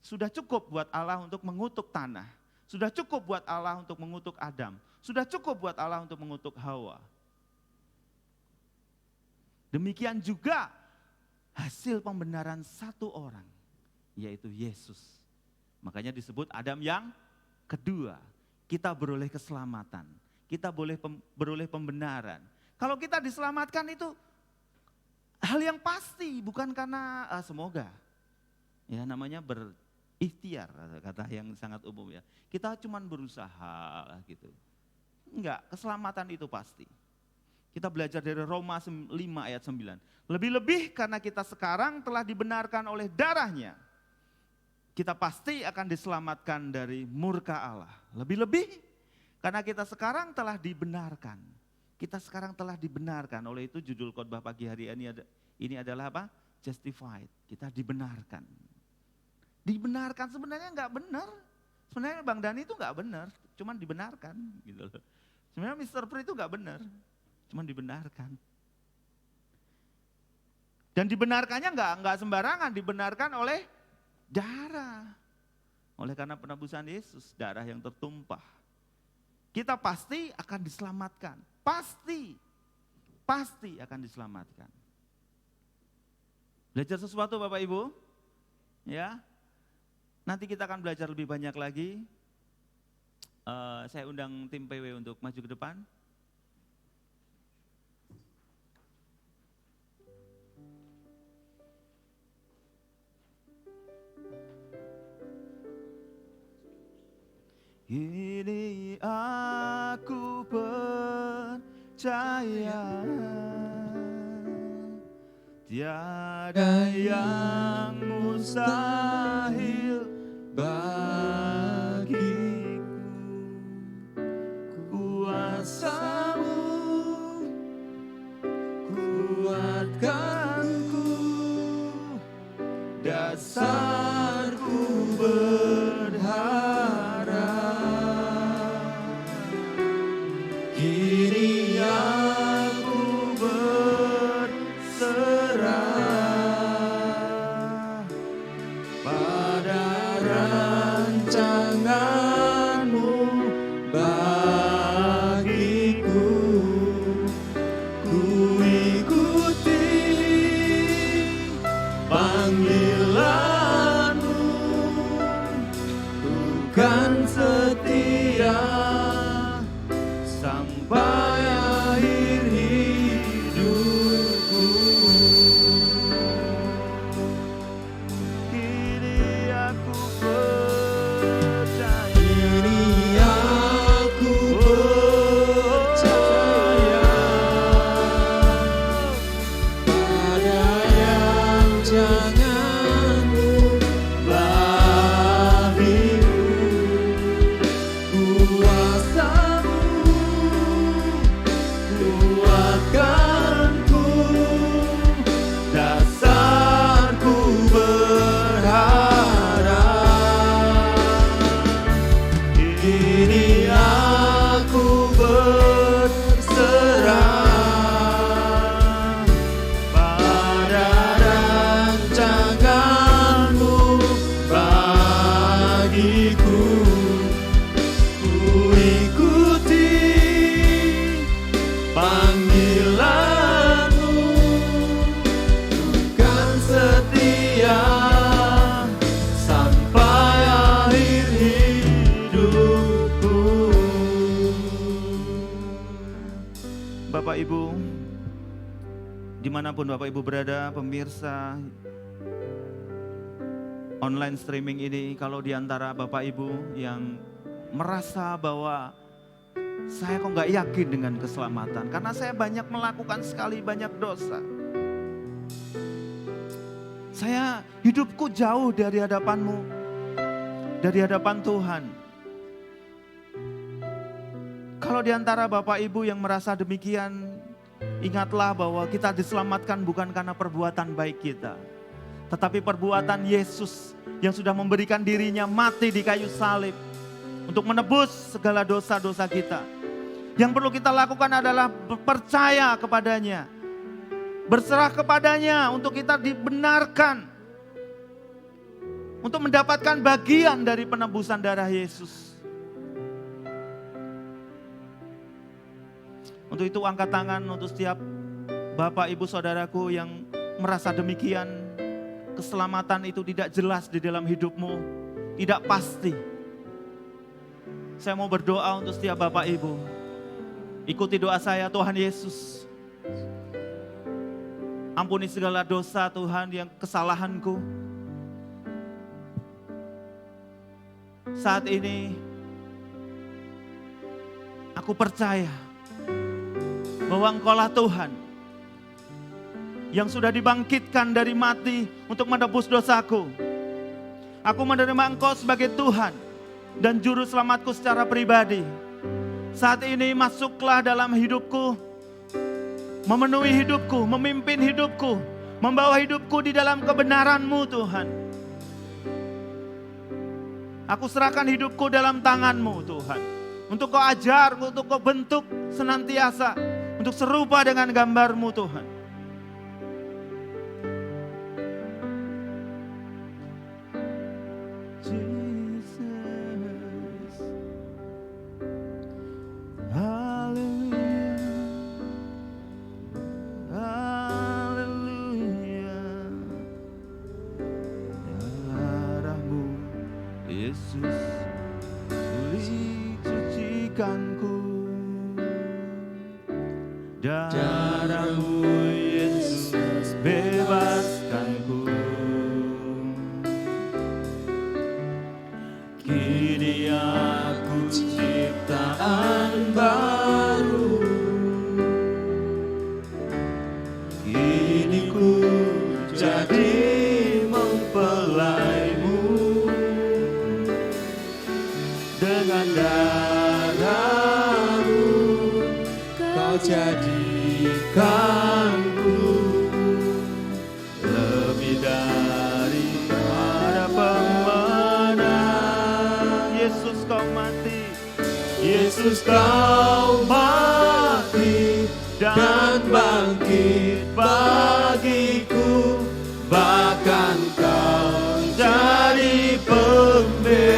Sudah cukup buat Allah untuk mengutuk tanah. Sudah cukup buat Allah untuk mengutuk Adam. Sudah cukup buat Allah untuk mengutuk Hawa. Demikian juga hasil pembenaran satu orang, yaitu Yesus. Makanya disebut Adam yang kedua. Kita beroleh keselamatan. Kita beroleh pembenaran. Kalau kita diselamatkan itu hal yang pasti, bukan karena semoga. Ya namanya berikhtiar, kata yang sangat umum ya. Kita cuma berusaha gitu. Enggak, keselamatan itu pasti. Kita belajar dari Roma 5 ayat 9. Lebih-lebih karena kita sekarang telah dibenarkan oleh darahnya, kita pasti akan diselamatkan dari murka Allah. Lebih-lebih karena kita sekarang telah dibenarkan. Kita sekarang telah dibenarkan. Oleh itu judul khotbah pagi hari ini adalah apa? Justified. Kita dibenarkan. Dibenarkan sebenarnya enggak benar. Sebenarnya Bang Dani itu enggak benar, cuman dibenarkan gitu loh. Sebenarnya Mr. Pri itu enggak benar, cuman dibenarkan. Dan dibenarkannya enggak sembarangan, dibenarkan oleh darah. Oleh karena penebusan Yesus, darah yang tertumpah. Kita pasti akan diselamatkan. Pasti akan diselamatkan. Belajar sesuatu Bapak Ibu? Ya. Nanti kita akan belajar lebih banyak lagi. Saya undang tim PW untuk maju ke depan. Ini aku percaya tiada yang mustahil bagiku. Kuasa-Mu kuatkanku, dasarku berharap. Kini aku berserah pada rancangan-Mu bagiku. Ku ikuti panggilan-Mu, bukan setia sampai akhir hidupku. Kini aku percaya. Kini aku percaya pada rancangan-Mu bagiku. Kuasa-Mu Bapak Ibu, dimanapun Bapak Ibu berada, pemirsa online streaming ini, kalau diantara Bapak Ibu yang merasa bahwa saya kok nggak yakin dengan keselamatan, karena saya banyak melakukan sekali banyak dosa. Saya hidupku jauh dari hadapan-Mu, dari hadapan Tuhan. Kalau diantara Bapak Ibu yang merasa demikian, ingatlah bahwa kita diselamatkan bukan karena perbuatan baik kita, tetapi perbuatan Yesus yang sudah memberikan dirinya mati di kayu salib untuk menebus segala dosa-dosa kita. Yang perlu kita lakukan adalah percaya kepadanya, berserah kepadanya untuk kita dibenarkan, untuk mendapatkan bagian dari penebusan darah Yesus. Untuk itu angkat tangan untuk setiap Bapak Ibu Saudaraku yang merasa demikian, keselamatan itu tidak jelas di dalam hidupmu, tidak pasti. Saya mau berdoa untuk setiap Bapak Ibu. Ikuti doa saya. Tuhan Yesus, ampuni segala dosa Tuhan yang kesalahanku. Saat ini aku percaya bahwa Engkaulah Tuhan yang sudah dibangkitkan dari mati untuk menebus dosaku. Aku menerima Engkau sebagai Tuhan dan Juru Selamatku secara pribadi. Saat ini masuklah dalam hidupku, memenuhi hidupku, memimpin hidupku, membawa hidupku di dalam kebenaran-Mu Tuhan. Aku serahkan hidupku dalam tangan-Mu Tuhan. Untuk Kau ajar, untuk Kau bentuk senantiasa, untuk serupa dengan gambar-Mu Tuhan. Darah-Mu Yesus bebaskanku. Kini aku ciptaan baru. Kini ku jadi mempelai-Mu. Dengan darah-Mu Kau jadikanku lebih daripada pemenang. Yesus Kau mati, Yesus Kau mati dan bangkit bagiku, bahkan Kau jadi pembelaku.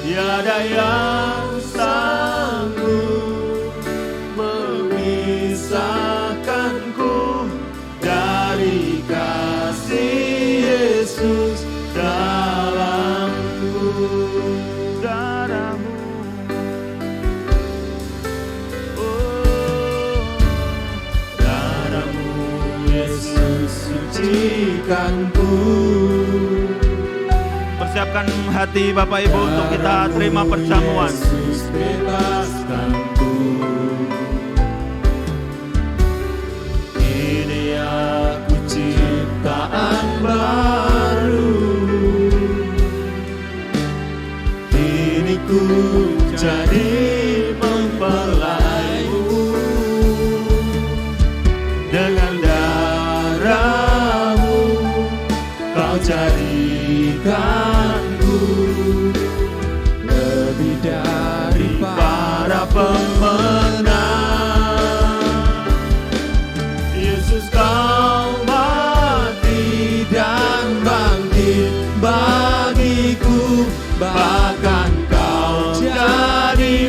Tiada yang sanggup memisahkanku dari kasih Yesus dalamku. Darah-Mu, oh, darah-Mu Yesus sucikanku. Persiapkan hati Bapak Ibu untuk kita terima perjamuan. Yesus bebaskanku. Kini aku ciptaan baru. Kini ku jadi mempelai-Mu. Dengan darah-Mu Kau jadikanku lebih dari para pemenang. Yesus Kau mati dan bangkit bagiku, bahkan Kau jadi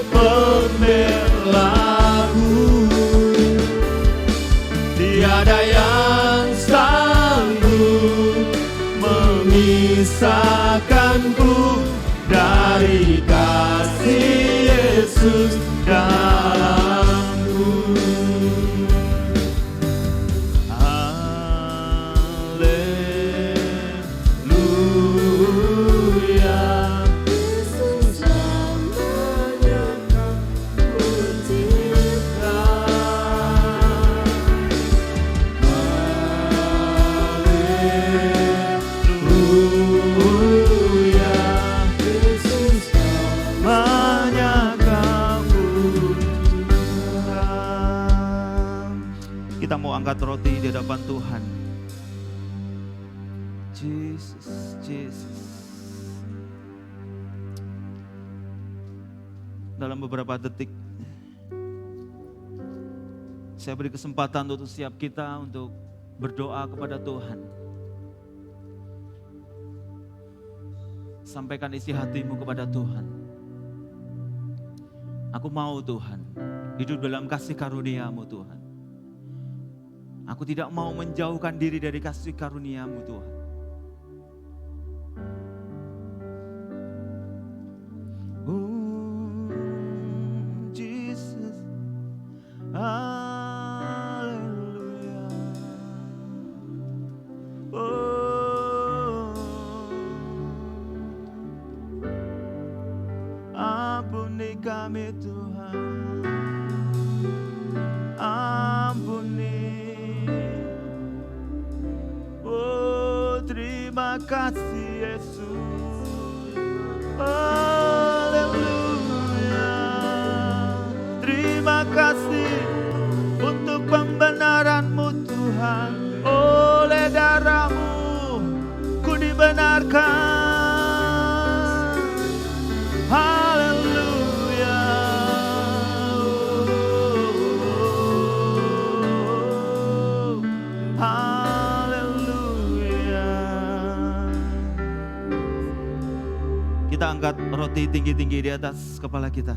Yesus dalamku. Haleluya. Yesus namanya ku cinta. Haleluya. Yesus namanya ku cinta. Kita mau angkat roti di hadapan Tuhan. Jesus, Jesus. Dalam beberapa detik, saya beri kesempatan untuk setiap kita untuk berdoa kepada Tuhan. Sampaikan isi hatimu kepada Tuhan. Aku mau Tuhan, hidup dalam kasih karunia-Mu Tuhan. Aku tidak mau menjauhkan diri dari kasih karunia-Mu Tuhan. Jesus, haleluya. Ampuni kami Tuhan, ampuni. Oh, terima kasih Yesus. Haleluya. Terima kasih untuk pembenaran-Mu Tuhan. Oleh darah-Mu ku dibenarkan. Haleluya. Haleluya. Kita angkat roti tinggi-tinggi di atas kepala kita.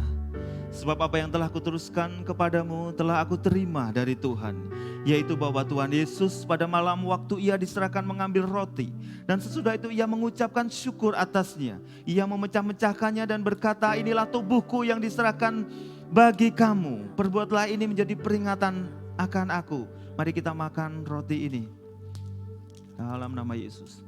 Sebab apa yang telah kuteruskan kepadamu telah aku terima dari Tuhan, yaitu bahwa Tuhan Yesus pada malam waktu ia diserahkan mengambil roti, dan sesudah itu ia mengucapkan syukur atasnya. Ia memecah-mecahkannya dan berkata, inilah tubuhku yang diserahkan bagi kamu. Perbuatlah ini menjadi peringatan akan aku. Mari kita makan roti ini dalam nama Yesus.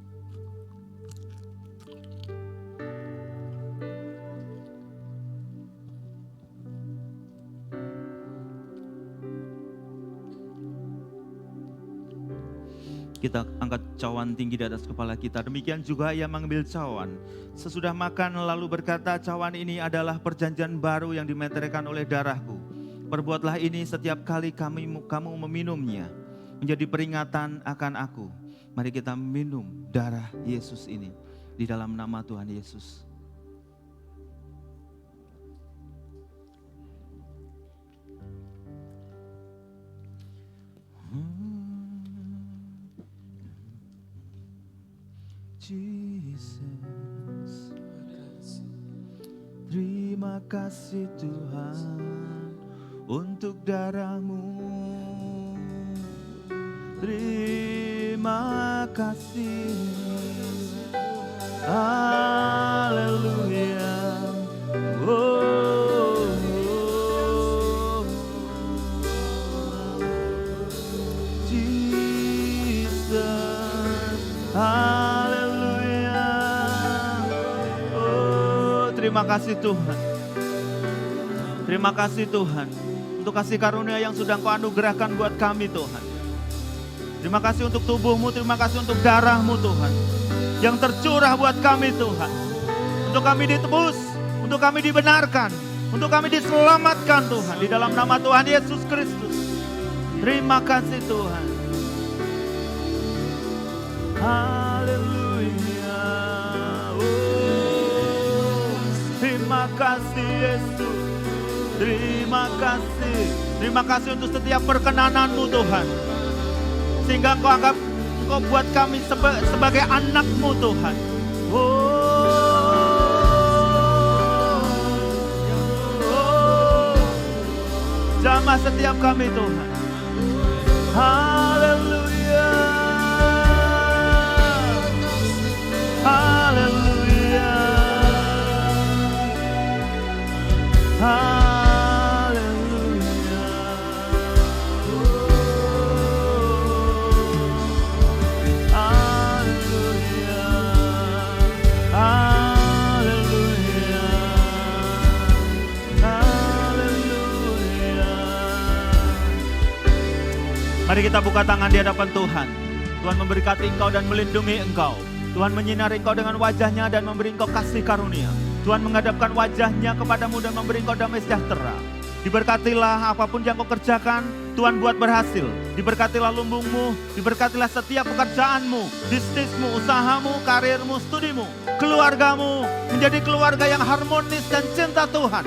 Kita angkat cawan tinggi di atas kepala kita. Demikian juga ia mengambil cawan. Sesudah makan lalu berkata, cawan ini adalah perjanjian baru yang dimeteraikan oleh darahku. Perbuatlah ini setiap kali kamu meminumnya, menjadi peringatan akan aku. Mari kita minum darah Yesus ini di dalam nama Tuhan Yesus. Jesus, terima kasih Tuhan untuk darah-Mu. Terima kasih. Haleluya. Oh, Jesus. Haleluya. Oh, terima kasih Tuhan. Terima kasih Tuhan untuk kasih karunia yang sudah Kau anugerahkan buat kami Tuhan. Terima kasih untuk tubuh-Mu, terima kasih untuk darah-Mu Tuhan, yang tercurah buat kami Tuhan. Untuk kami ditebus, untuk kami dibenarkan, untuk kami diselamatkan Tuhan. Di dalam nama Tuhan Yesus Kristus. Terima kasih Tuhan. Haleluya. Oh, terima kasih Yesus. Terima kasih. Terima kasih untuk setiap perkenanan-Mu Tuhan. Sehingga Kau buat kami sebagai anak-Mu Tuhan. Jamah setiap kami Tuhan. Haleluya. Haleluya. Haleluya. Mari kita buka tangan di hadapan Tuhan. Tuhan memberkati engkau dan melindungi engkau. Tuhan menyinari engkau dengan wajahnya dan memberi engkau kasih karunia. Tuhan menghadapkan wajahnya kepadamu dan memberi engkau damai sejahtera. Diberkatilah apapun yang kau kerjakan, Tuhan buat berhasil. Diberkatilah lumbungmu, diberkatilah setiap pekerjaanmu, bisnismu, usahamu, karirmu, studimu, keluargamu menjadi keluarga yang harmonis dan cinta Tuhan.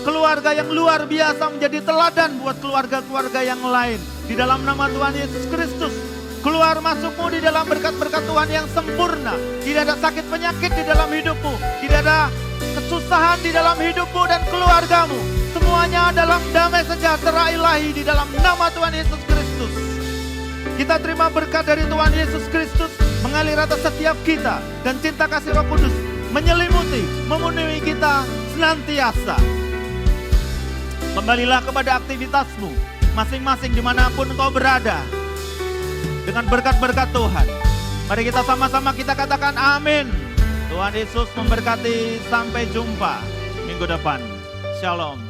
Keluarga yang luar biasa menjadi teladan buat keluarga-keluarga yang lain. Di dalam nama Tuhan Yesus Kristus, keluar masukmu di dalam berkat-berkat Tuhan yang sempurna. Tidak ada sakit penyakit di dalam hidupmu, tidak ada kesusahan di dalam hidupmu dan keluargamu. Semuanya dalam damai sejahtera ilahi di dalam nama Tuhan Yesus Kristus. Kita terima berkat dari Tuhan Yesus Kristus mengalir atas setiap kita, dan cinta kasih Roh Kudus menyelimuti, memenuhi kita senantiasa. Kembalilah kepada aktivitasmu masing-masing dimanapun engkau berada, dengan berkat-berkat Tuhan. Mari kita sama-sama kita katakan amin. Tuhan Yesus memberkati. Sampai jumpa minggu depan. Shalom.